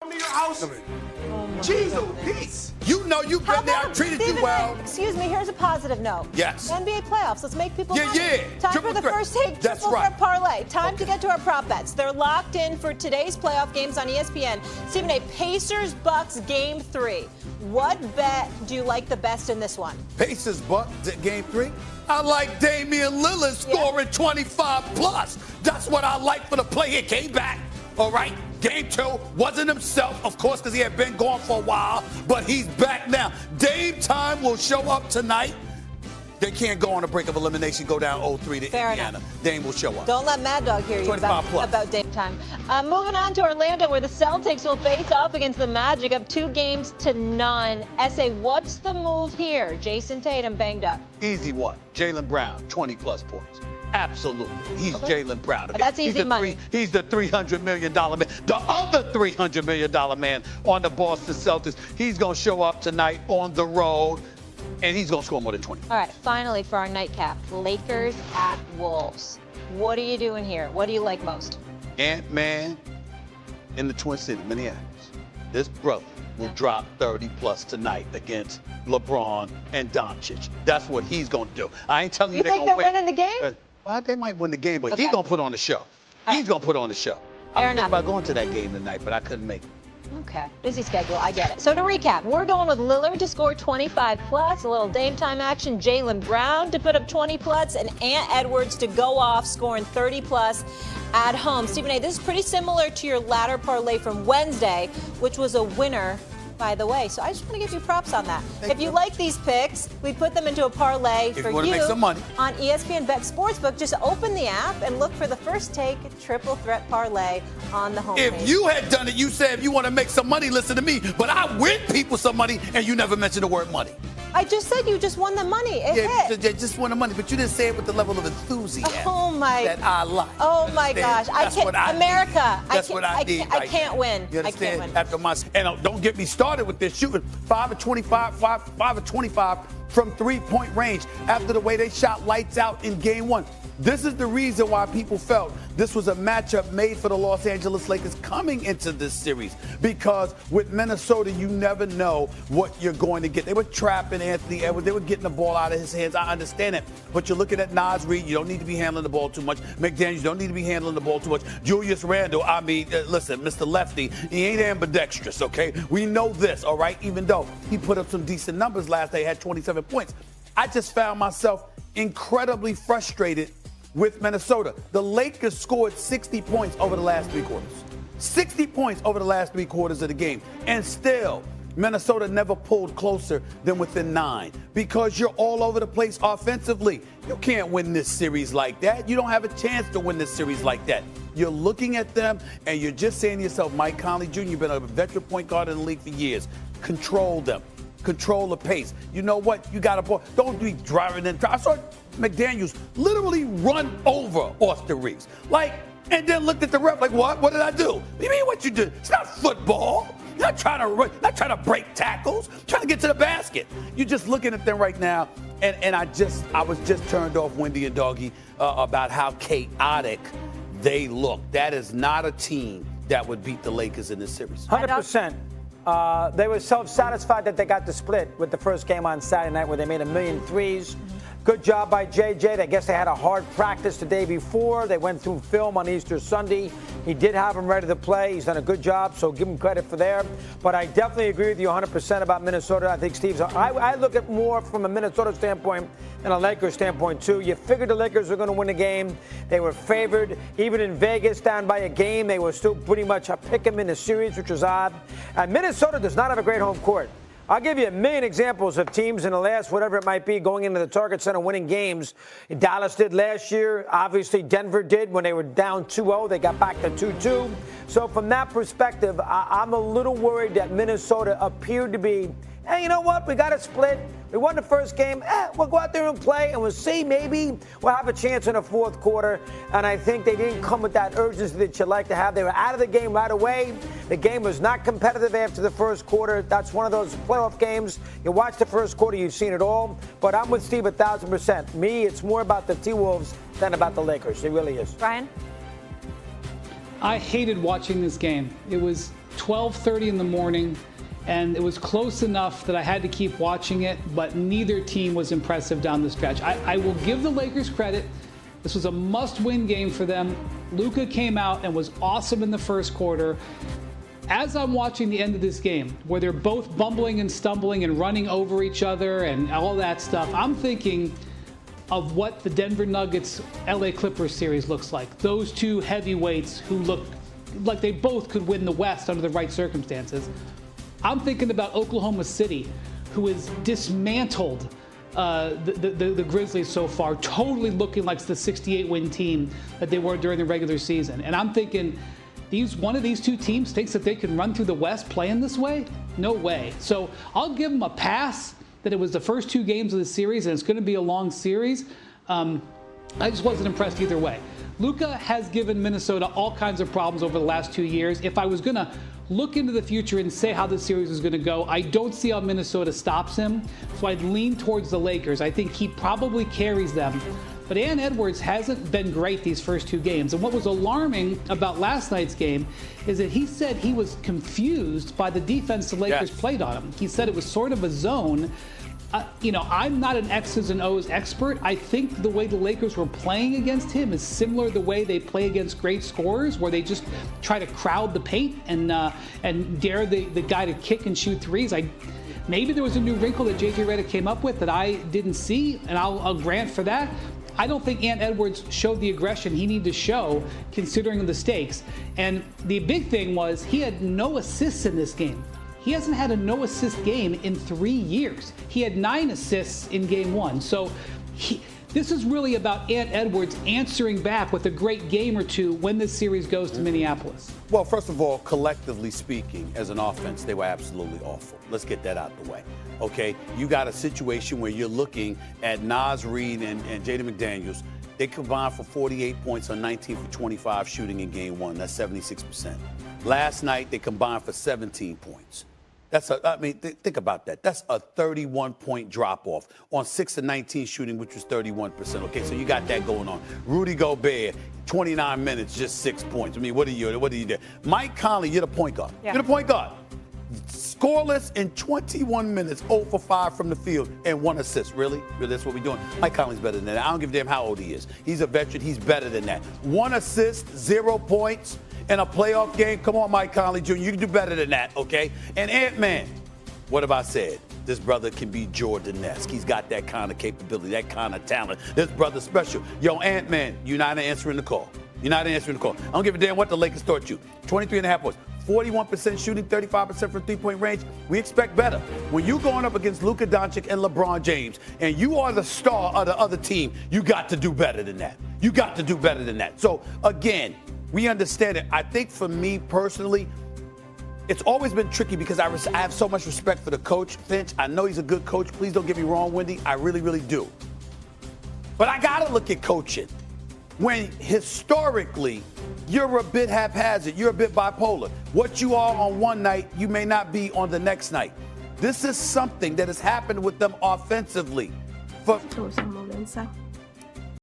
Come to your house. Jeez, oh, peace. You know you've been there. I treated you well. Excuse me, here's a positive note. Yes. NBA playoffs. Let's make people money. Yeah. Time Triple for the threat. first take. That's Triple right. threat parlay. Time to get to our prop bets. They're locked in for today's playoff games on ESPN. Stephen A. Pacers Bucks Game 3. What bet do you like the best in this one? Pacers Bucks Game 3. I like Damian Lillard scoring 25 plus. That's what I like for the play. He came back. All right. Game 2 wasn't himself, of course, because he had been gone for a while, but he's back now. Game time will show up tonight. They can't go on a break of elimination, go down 0-3 to Fair Indiana. enough. Dame will show up. Don't let Mad Dog hear you about Dame time. Moving on to Orlando, where the Celtics will face off against the Magic up 2-0. S.A., what's the move here? Jason Tatum banged up. Easy one. Jaylen Brown, 20-plus points. Absolutely. He's Jaylen Brown. That's easy money. He's the $300 million man. The other $300 million man on the Boston Celtics. He's going to show up tonight on the road, and he's going to score more than 20. All right, finally for our nightcap, Lakers at Wolves. What are you doing here? What do you like most? Ant-Man in the Twin Cities, Minneapolis. This brother will drop 30-plus tonight against LeBron and Doncic. That's what he's going to do. I ain't telling you they're think going to they're win. winning the game? Well, they might win the game, but Okay. he's going to put on the show. He's going to put on the show. I was thinking enough. about going to that game tonight, but I couldn't make it. Okay, busy schedule, I get it. So to recap, we're going with Lillard to score 25 plus, a little Dame time action, Jaylen Brown to put up 20 plus, and Ant Edwards to go off scoring 30 plus at home. Stephen A., this is pretty similar to your ladder parlay from Wednesday, which was a winner, by the way. So I just want to give you props on that. If you like these picks, we put them into a parlay for you want to make some money on ESPN Bet Sportsbook. Just open the app and look for the first take triple threat parlay on the homepage. If you had done it, you said if you want to make some money, listen to me. But I win people some money, and you never mentioned the word money. I just said you just won the money. It hit. You just won the money, but you didn't say it with the level of enthusiasm that I like. Oh my gosh! That's what I America. That's what I need. I can't win. You I can't win. After my and don't get me started with this shooting 5 of 25 from 3-point range after the way they shot lights out in Game 1. This is the reason why people felt this was a matchup made for the Los Angeles Lakers coming into this series. Because with Minnesota, you never know what you're going to get. They were trapping Anthony Edwards. They were getting the ball out of his hands. I understand it. But you're looking at Naz Reid. You don't need to be handling the ball too much. McDaniels, you don't need to be handling the ball too much. Julius Randle, listen, Mr. Lefty, he ain't ambidextrous, okay? We know this, all right? Even though he put up some decent numbers last day, had 27 points. I just found myself incredibly frustrated with Minnesota. The Lakers scored 60 points over the last 3 quarters. 60 points over the last 3 quarters of the game. And still, Minnesota never pulled closer than within 9 because you're all over the place offensively. You can't win this series like that. You don't have a chance to win this series like that. You're looking at them and you're just saying to yourself, Mike Conley Jr., you've been a veteran point guard in the league for years. Control them. Control the pace. You know what? You got a ball. Don't be driving and drive. I saw McDaniels literally run over Austin Reeves. And then looked at the ref like, what? What did I do? What do you mean what you did? It's not football. You're not trying to run, not trying to break tackles. Trying to get to the basket. You're just looking at them right now. And I was just turned off, Wendy and Doggy, about how chaotic they look. That is not a team that would beat the Lakers in this series. 100%. They were self-satisfied that they got the split with the first game on Saturday night where they made 1,000,000 threes. Good job by JJ. I guess they had a hard practice the day before. They went through film on Easter Sunday. He did have him ready to play. He's done a good job, so give him credit for there. But I definitely agree with you 100% about Minnesota. I think Steve's. I look at more from a Minnesota standpoint and a Lakers standpoint, too. You figured the Lakers were going to win the game. They were favored. Even in Vegas, down by a game, they were still pretty much a pick 'em in the series, which was odd. And Minnesota does not have a great home court. I'll give you a million examples of teams in the last, whatever it might be, going into the Target Center winning games. Dallas did last year. Obviously, Denver did when they were down 2-0. They got back to 2-2. So from that perspective, I'm a little worried that Minnesota appeared to be, hey, you know what? We got a split. We won the first game. We'll go out there and play, and we'll see. Maybe we'll have a chance in the fourth quarter. And I think they didn't come with that urgency that you'd like to have. They were out of the game right away. The game was not competitive after the first quarter. That's one of those playoff games. You watch the first quarter, you've seen it all. But I'm with Steve 1,000%. Me, it's more about the T-Wolves than about the Lakers. It really is. Brian? I hated watching this game. It was 12:30 in the morning, and it was close enough that I had to keep watching it, but neither team was impressive down the stretch. I will give the Lakers credit. This was a must-win game for them. Luka came out and was awesome in the first quarter. As I'm watching the end of this game, where they're both bumbling and stumbling and running over each other and all that stuff, I'm thinking of what the Denver Nuggets LA Clippers series looks like. Those two heavyweights who look like they both could win the West under the right circumstances. I'm thinking about Oklahoma City, who has dismantled the Grizzlies so far, totally looking like the 68-win team that they were during the regular season. And I'm thinking, one of these two teams thinks that they can run through the West playing this way? No way. So I'll give them a pass that it was the first two games of the series and it's going to be a long series. I just wasn't impressed either way. Luka has given Minnesota all kinds of problems over the last 2 years. If I was going to look into the future and say how this series is going to go, I don't see how Minnesota stops him. So I'd lean towards the Lakers. I think he probably carries them. But Ant Edwards hasn't been great these first two games. And what was alarming about last night's game is that he said he was confused by the defense the Lakers played on him. He said it was sort of a zone. I'm not an X's and O's expert. I think the way the Lakers were playing against him is similar to the way they play against great scorers, where they just try to crowd the paint and dare the guy to kick and shoot threes. Maybe there was a new wrinkle that J.J. Redick came up with that I didn't see, and I'll grant for that. I don't think Ant Edwards showed the aggression he needed to show considering the stakes. And the big thing was he had no assists in this game. He hasn't had a no-assist game in 3 years. He had 9 assists in game one. So this is really about Ant Edwards answering back with a great game or two when this series goes to Minneapolis. Well, first of all, collectively speaking, as an offense, they were absolutely awful. Let's get that out the way. Okay, you got a situation where you're looking at Naz Reid and Jaden McDaniels. They combined for 48 points on 19 for 25 shooting in game one. That's 76%. Last night, they combined for 17 points. Think about that. That's a 31-point drop-off on 6 of 19 shooting, which was 31%. Okay, so you got that going on. Rudy Gobert, 29 minutes, just 6 points. What are you doing? Mike Conley, you're the point guard. Yeah. You're the point guard. Scoreless in 21 minutes, 0 for 5 from the field, and 1 assist. Really? That's what we're doing? Mike Conley's better than that. I don't give a damn how old he is. He's a veteran. He's better than that. 1 assist, 0 points in a playoff game. Come on, Mike Conley Jr., you can do better than that, okay? And Ant-Man, what have I said? This brother can be Jordan-esque. He's got that kind of capability, that kind of talent. This brother's special. Yo, Ant-Man, you're not answering the call. You're not answering the call. I don't give a damn what the Lakers taught you. 23.5 points. 41% shooting, 35% from three-point range. We expect better. When you're going up against Luka Doncic and LeBron James, and you are the star of the other team, you got to do better than that. You got to do better than that. So, again, we understand it. I think for me personally, it's always been tricky because I have so much respect for the coach, Finch. I know he's a good coach. Please don't get me wrong, Wendy. I really, really do. But I got to look at coaching when historically you're a bit haphazard. You're a bit bipolar. What you are on one night, you may not be on the next night. This is something that has happened with them offensively. Throw some more inside.